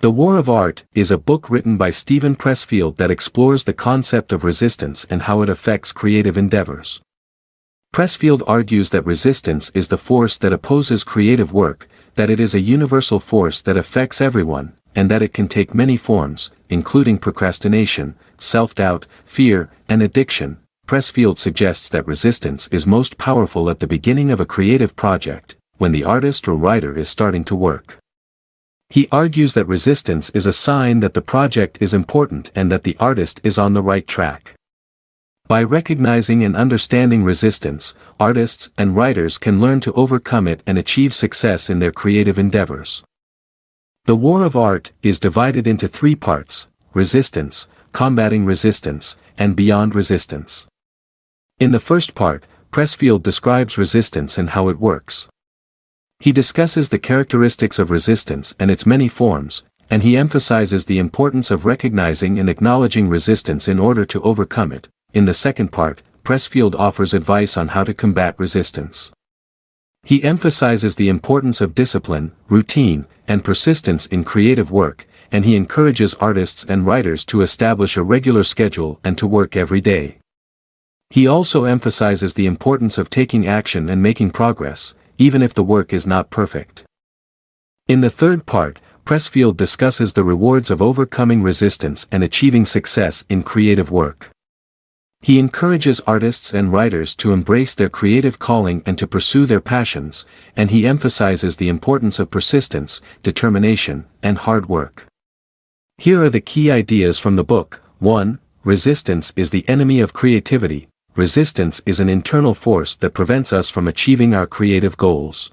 The War of Art is a book written by Steven Pressfield that explores the concept of resistance and how it affects creative endeavors. Pressfield argues that resistance is the force that opposes creative work, that it is a universal force that affects everyone, and that it can take many forms, including procrastination, self-doubt, fear, and addiction. Pressfield suggests that resistance is most powerful at the beginning of a creative project, when the artist or writer is starting to work. He argues that resistance is a sign that the project is important and that the artist is on the right track. By recognizing and understanding resistance, artists and writers can learn to overcome it and achieve success in their creative endeavors. The War of Art is divided into 3 parts: resistance, combating resistance, and beyond resistance. In the first part, Pressfield describes resistance and how it works. He discusses the characteristics of resistance and its many forms, and he emphasizes the importance of recognizing and acknowledging resistance in order to overcome it. In the second part, Pressfield offers advice on how to combat resistance. He emphasizes the importance of discipline, routine, and persistence in creative work, and he encourages artists and writers to establish a regular schedule and to work every day. He also emphasizes the importance of taking action and making progress, even if the work is not perfect. In the third part, Pressfield discusses the rewards of overcoming resistance and achieving success in creative work. He encourages artists and writers to embrace their creative calling and to pursue their passions, and he emphasizes the importance of persistence, determination, and hard work. Here are the key ideas from the book. 1. Resistance is the enemy of creativity. Resistance is an internal force that prevents us from achieving our creative goals.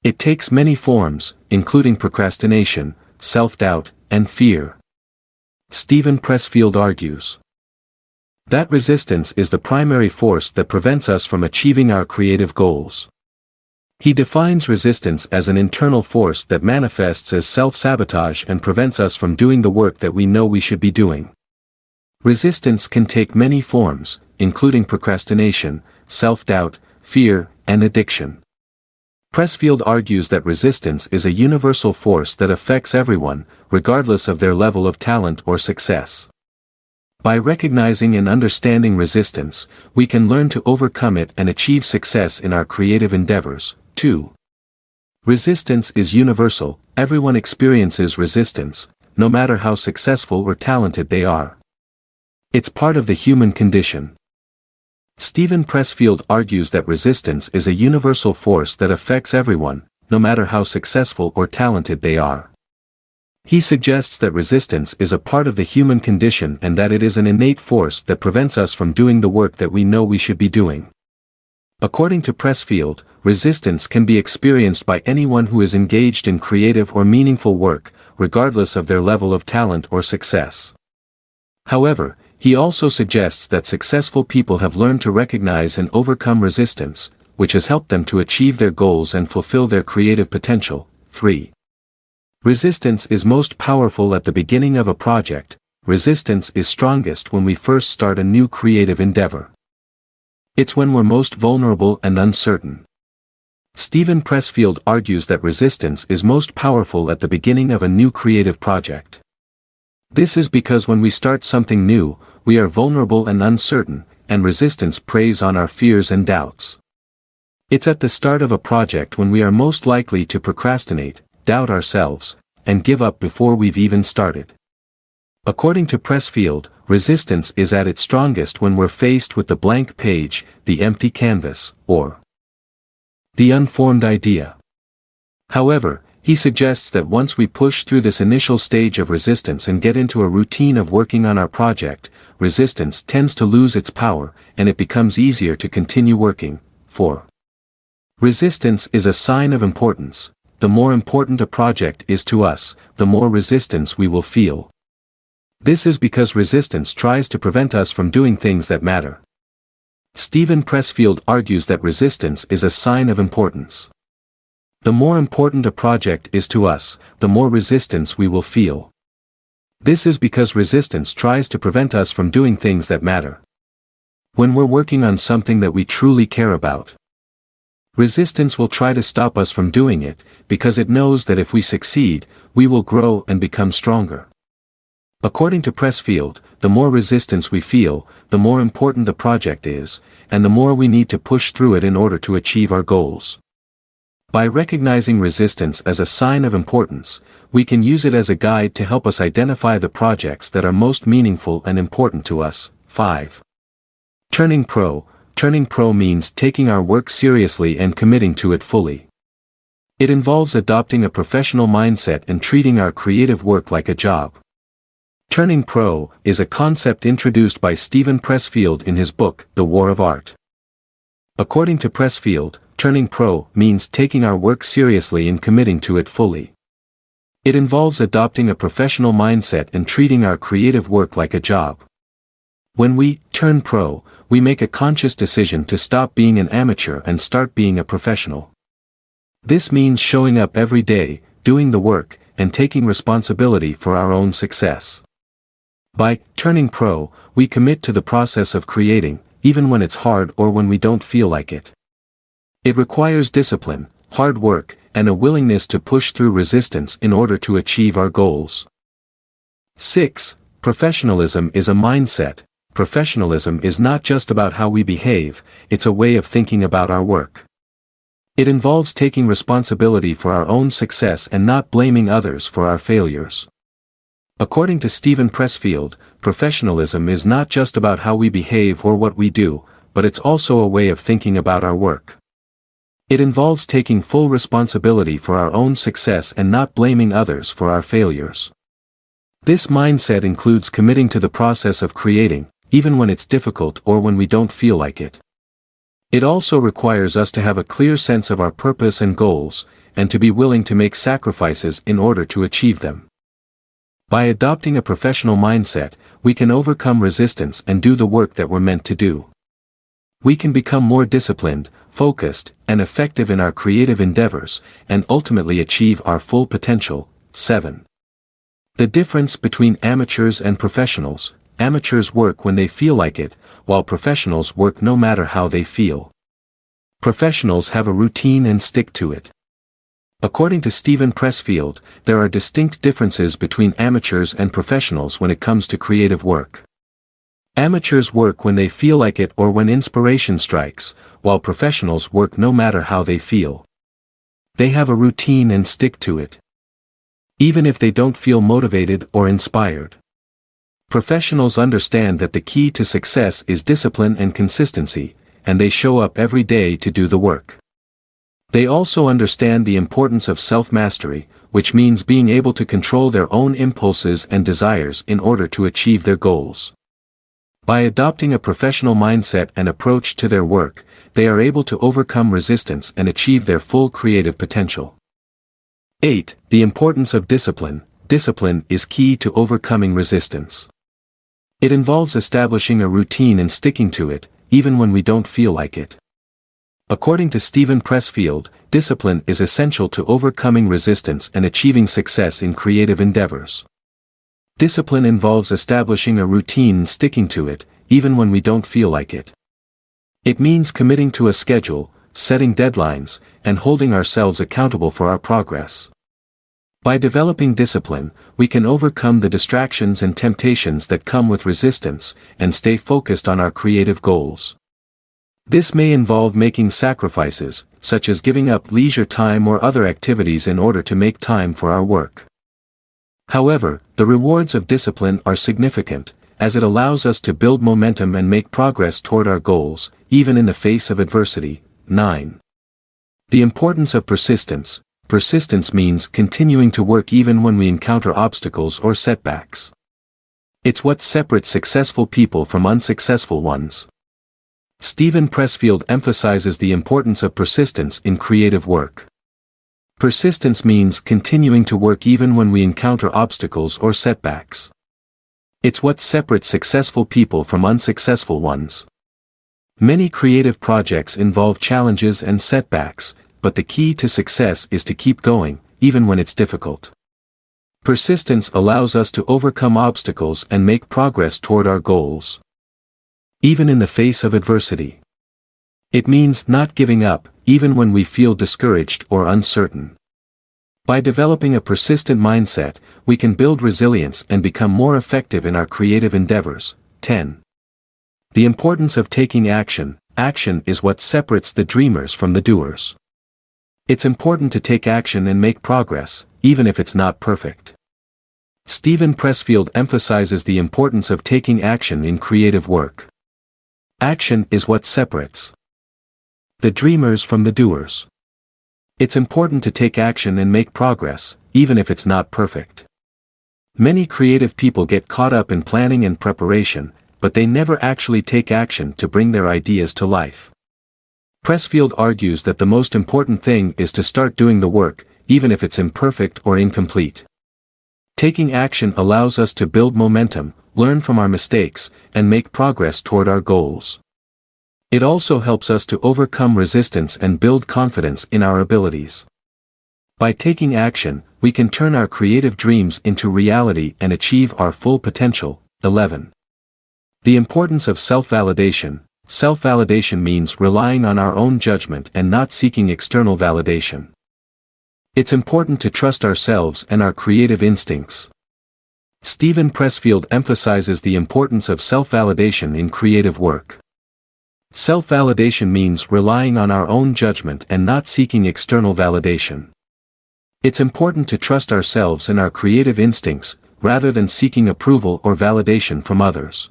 It takes many forms, including procrastination, self-doubt, and fear. Steven Pressfield argues that resistance is the primary force that prevents us from achieving our creative goals. He defines resistance as an internal force that manifests as self-sabotage and prevents us from doing the work that we know we should be doing. Resistance can take many forms, including procrastination, self-doubt, fear, and addiction. Pressfield argues that resistance is a universal force that affects everyone, regardless of their level of talent or success. By recognizing and understanding resistance, we can learn to overcome it and achieve success in our creative endeavors. 2. Resistance is universal. Everyone experiences resistance, no matter how successful or talented they are. It's part of the human condition. Steven Pressfield argues that resistance is a universal force that affects everyone, no matter how successful or talented they are. He suggests that resistance is a part of the human condition and that it is an innate force that prevents us from doing the work that we know we should be doing. According to Pressfield, resistance can be experienced by anyone who is engaged in creative or meaningful work, regardless of their level of talent or success. However, he also suggests that successful people have learned to recognize and overcome resistance, which has helped them to achieve their goals and fulfill their creative potential. 3. Resistance is most powerful at the beginning of a project. Resistance is strongest when we first start a new creative endeavor. It's when we're most vulnerable and uncertain. Steven Pressfield argues that resistance is most powerful at the beginning of a new creative project. This is because when we start something new, we are vulnerable and uncertain, and resistance preys on our fears and doubts. It's at the start of a project when we are most likely to procrastinate, doubt ourselves, and give up before we've even started. According to Pressfield, resistance is at its strongest when we're faced with the blank page, the empty canvas, or the unformed idea. However, he suggests that once we push through this initial stage of resistance and get into a routine of working on our project, resistance tends to lose its power, and it becomes easier to continue working. 4. Resistance is a sign of importance. The more important a project is to us, the more resistance we will feel. This is because resistance tries to prevent us from doing things that matter. Steven Pressfield argues that resistance is a sign of importance. The more important a project is to us, the more resistance we will feel. This is because resistance tries to prevent us from doing things that matter. When we're working on something that we truly care about, Resistance will try to stop us from doing it, because it knows that if we succeed, we will grow and become stronger. According to Pressfield, the more resistance we feel, the more important the project is, and the more we need to push through it in order to achieve our goals. By recognizing resistance as a sign of importance, we can use it as a guide to help us identify the projects that are most meaningful and important to us. 5. Turning pro. Turning pro means taking our work seriously and committing to it fully. It involves adopting a professional mindset and treating our creative work like a job. Turning pro is a concept introduced by Steven Pressfield in his book, The War of Art. According to Pressfield, turning pro means taking our work seriously and committing to it fully. It involves adopting a professional mindset and treating our creative work like a job. When we turn pro, we make a conscious decision to stop being an amateur and start being a professional. This means showing up every day, doing the work, and taking responsibility for our own success. By turning pro, we commit to the process of creating, even when it's hard or when we don't feel like it. It requires discipline, hard work, and a willingness to push through resistance in order to achieve our goals. 6. Professionalism is a mindset. Professionalism is not just about how we behave, it's a way of thinking about our work. It involves taking responsibility for our own success and not blaming others for our failures. According to Steven Pressfield, professionalism is not just about how we behave or what we do, but it's also a way of thinking about our work. It involves taking full responsibility for our own success and not blaming others for our failures. This mindset includes committing to the process of creating, even when it's difficult or when we don't feel like it. It also requires us to have a clear sense of our purpose and goals, and to be willing to make sacrifices in order to achieve them. By adopting a professional mindset, we can overcome resistance and do the work that we're meant to do. We can become more disciplined, focused, and effective in our creative endeavors, and ultimately achieve our full potential. 7. The difference between amateurs and professionals. Amateurs work when they feel like it, while professionals work no matter how they feel. Professionals have a routine and stick to it. According to Steven Pressfield, there are distinct differences between amateurs and professionals when it comes to creative work. Amateurs work when they feel like it or when inspiration strikes, while professionals work no matter how they feel. They have a routine and stick to it, even if they don't feel motivated or inspired. Professionals understand that the key to success is discipline and consistency, and they show up every day to do the work. They also understand the importance of self-mastery, which means being able to control their own impulses and desires in order to achieve their goals. By adopting a professional mindset and approach to their work, they are able to overcome resistance and achieve their full creative potential. 8. The importance of discipline. Discipline is key to overcoming resistance. It involves establishing a routine and sticking to it, even when we don't feel like it. According to Steven Pressfield, discipline is essential to overcoming resistance and achieving success in creative endeavors. Discipline involves establishing a routine and sticking to it, even when we don't feel like it. It means committing to a schedule, setting deadlines, and holding ourselves accountable for our progress. By developing discipline, we can overcome the distractions and temptations that come with resistance, and stay focused on our creative goals. This may involve making sacrifices, such as giving up leisure time or other activities in order to make time for our work. However, the rewards of discipline are significant, as it allows us to build momentum and make progress toward our goals, even in the face of adversity. 9. The importance of persistence. Persistence means continuing to work even when we encounter obstacles or setbacks. It's what separates successful people from unsuccessful ones. Steven Pressfield emphasizes the importance of persistence in creative work. Persistence means continuing to work even when we encounter obstacles or setbacks. It's what separates successful people from unsuccessful ones. Many creative projects involve challenges and setbacks, but the key to success is to keep going, even when it's difficult. Persistence allows us to overcome obstacles and make progress toward our goals, even in the face of adversity. It means not giving up, even when we feel discouraged or uncertain. By developing a persistent mindset, we can build resilience and become more effective in our creative endeavors. 10. The importance of taking action. Action is what separates the dreamers from the doers. It's important to take action and make progress, even if it's not perfect. Steven Pressfield emphasizes the importance of taking action in creative work. Action is what separates the dreamers from the doers. It's important to take action and make progress, even if it's not perfect. Many creative people get caught up in planning and preparation, but they never actually take action to bring their ideas to life. Pressfield argues that the most important thing is to start doing the work, even if it's imperfect or incomplete. Taking action allows us to build momentum, learn from our mistakes, and make progress toward our goals. It also helps us to overcome resistance and build confidence in our abilities. By taking action, we can turn our creative dreams into reality and achieve our full potential. 11. The importance of self-validation. Self-validation means relying on our own judgment and not seeking external validation. It's important to trust ourselves and our creative instincts. Steven Pressfield emphasizes the importance of self-validation in creative work. Self-validation means relying on our own judgment and not seeking external validation. It's important to trust ourselves and our creative instincts, rather than seeking approval or validation from others.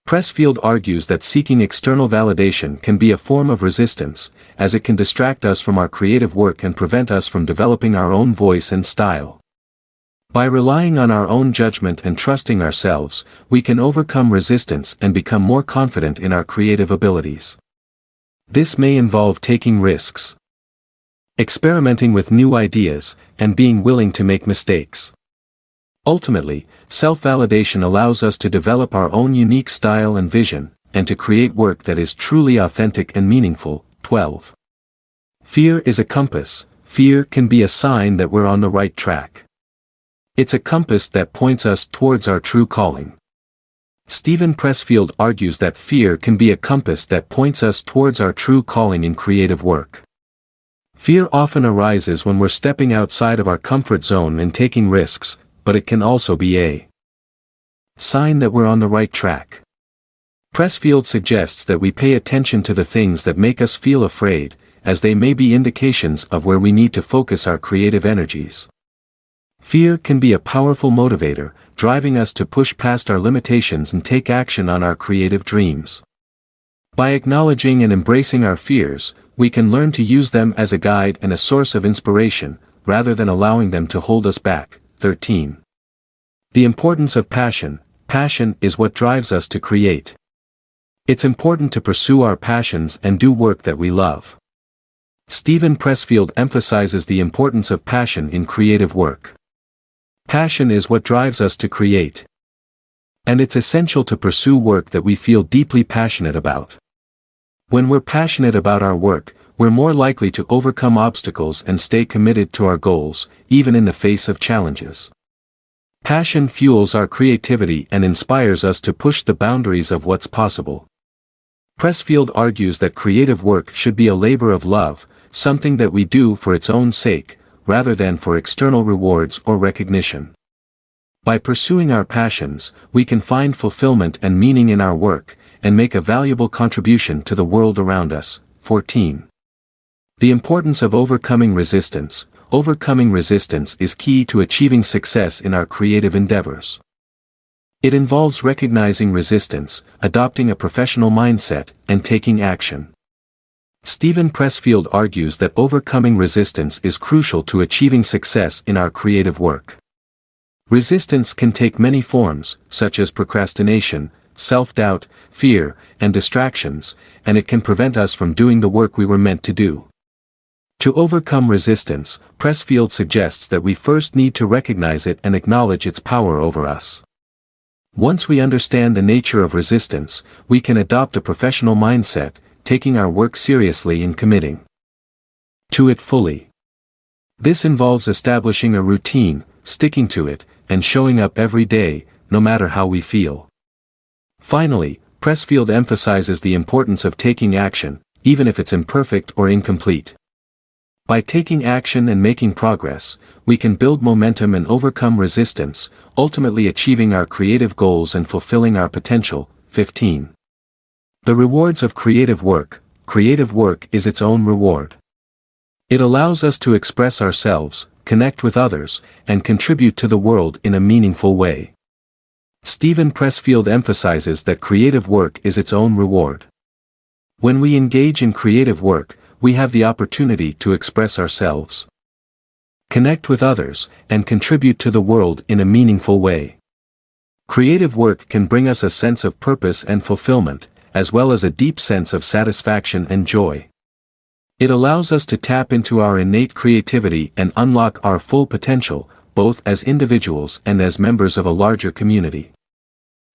Pressfield argues that seeking external validation can be a form of resistance, as it can distract us from our creative work and prevent us from developing our own voice and style. By relying on our own judgment and trusting ourselves, we can overcome resistance and become more confident in our creative abilities. This may involve taking risks, experimenting with new ideas, and being willing to make mistakes. Ultimately, self-validation allows us to develop our own unique style and vision, and to create work that is truly authentic and meaningful. 12. Fear is a compass. Fear can be a sign that we're on the right track. It's a compass that points us towards our true calling. Steven Pressfield argues that fear can be a compass that points us towards our true calling in creative work. Fear often arises when we're stepping outside of our comfort zone and taking risks, but it can also be a sign that we're on the right track. Pressfield suggests that we pay attention to the things that make us feel afraid, as they may be indications of where we need to focus our creative energies. Fear can be a powerful motivator, driving us to push past our limitations and take action on our creative dreams. By acknowledging and embracing our fears, we can learn to use them as a guide and a source of inspiration, rather than allowing them to hold us back. 13. The importance of passion. Passion is what drives us to create. It's important to pursue our passions and do work that we love. Steven Pressfield emphasizes the importance of passion in creative work. Passion is what drives us to create. And it's essential to pursue work that we feel deeply passionate about. When we're passionate about our work, we're more likely to overcome obstacles and stay committed to our goals, even in the face of challenges. Passion fuels our creativity and inspires us to push the boundaries of what's possible. Pressfield argues that creative work should be a labor of love, something that we do for its own sake, rather than for external rewards or recognition. By pursuing our passions, we can find fulfillment and meaning in our work, and make a valuable contribution to the world around us. 14. The importance of overcoming resistance. Overcoming resistance is key to achieving success in our creative endeavors. It involves recognizing resistance, adopting a professional mindset, and taking action. Steven Pressfield argues that overcoming resistance is crucial to achieving success in our creative work. Resistance can take many forms, such as procrastination, self-doubt, fear, and distractions, and it can prevent us from doing the work we were meant to do. To overcome resistance, Pressfield suggests that we first need to recognize it and acknowledge its power over us. Once we understand the nature of resistance, we can adopt a professional mindset, taking our work seriously and committing to it fully. This involves establishing a routine, sticking to it, and showing up every day, no matter how we feel. Finally, Pressfield emphasizes the importance of taking action. even if it's imperfect or incomplete. By taking action and making progress, we can build momentum and overcome resistance, ultimately achieving our creative goals and fulfilling our potential. 15. The rewards of creative work. Creative work is its own reward. It allows us to express ourselves, connect with others, and contribute to the world in a meaningful way. Steven Pressfield emphasizes that creative work is its own reward. When we engage in creative work, we have the opportunity to express ourselves, connect with others, and contribute to the world in a meaningful way. Creative work can bring us a sense of purpose and fulfillment, as well as a deep sense of satisfaction and joy. It allows us to tap into our innate creativity and unlock our full potential, both as individuals and as members of a larger community.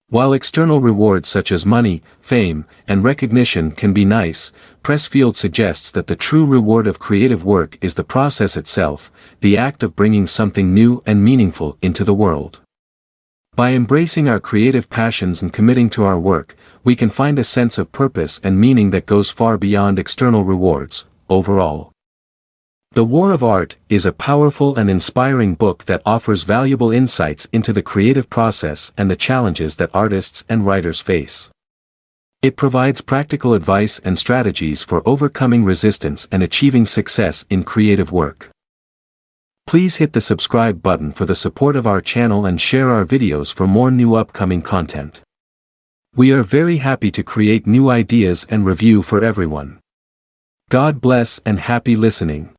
While external rewards such as money, fame, and recognition can be nice, Pressfield suggests that the true reward of creative work is the process itself, the act of bringing something new and meaningful into the world. By embracing our creative passions and committing to our work, we can find a sense of purpose and meaning that goes far beyond external rewards. Overall, The War of Art is a powerful and inspiring book that offers valuable insights into the creative process and the challenges that artists and writers face. It provides practical advice and strategies for overcoming resistance and achieving success in creative work. Please hit the subscribe button for the support of our channel and share our videos for more new upcoming content. We are very happy to create new ideas and review for everyone. God bless and happy listening.